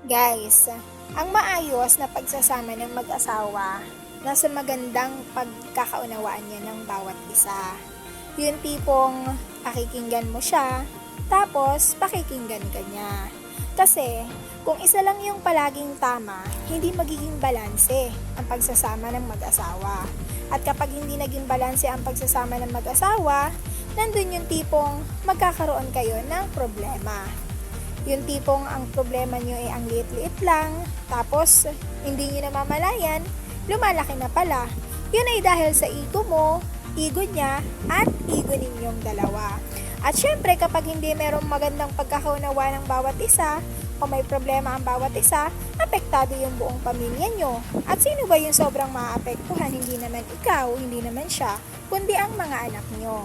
Guys, ang maayos na pagsasama ng mag-asawa nasa magandang pagkakaunawaan niya ng bawat isa. Yung tipong pakikinggan mo siya, tapos pakikinggan ka niya. Kasi kung isa lang yung palaging tama, hindi magiging balanse ang pagsasama ng mag-asawa. At kapag hindi naging balanse ang pagsasama ng mag-asawa, nandun yung tipong magkakaroon kayo ng problema. Yung tipong ang problema nyo ay ang liit-liit lang, tapos hindi nyo namamalayan, lumalaki na pala. Yun ay dahil sa ego mo, ego niya, at ego ninyong dalawa. At syempre kapag hindi merong magandang pagkakaunawa ng bawat isa, o may problema ang bawat isa, apektado yung buong pamilya nyo. At sino ba yung sobrang maapektuhan? Hindi naman ikaw, hindi naman siya, kundi ang mga anak nyo.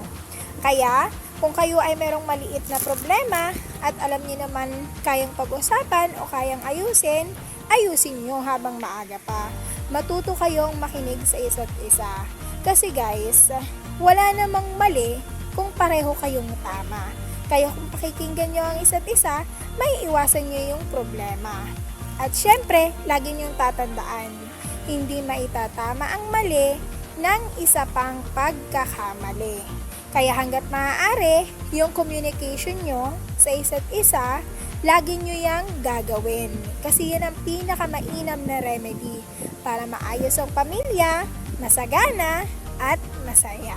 Kaya, kung kayo ay merong maliit na problema at alam niyo naman kayang pag-usapan o kayang ayusin, ayusin nyo habang maaga pa. Matuto kayong makinig sa isa't isa. Kasi guys, wala namang mali kung pareho kayong tama. Kaya kung pakikinggan nyo ang isa't isa, may iwasan nyo yung problema. At syempre, lagi nyong tatandaan, hindi maitatama ang mali ng isa pang pagkakamali. Kaya hanggat maaari, yung communication nyo sa isa't isa, lagi nyo yang gagawin. Kasi yan ang pinakamainam na remedy para maayos ang pamilya, masagana, at masaya.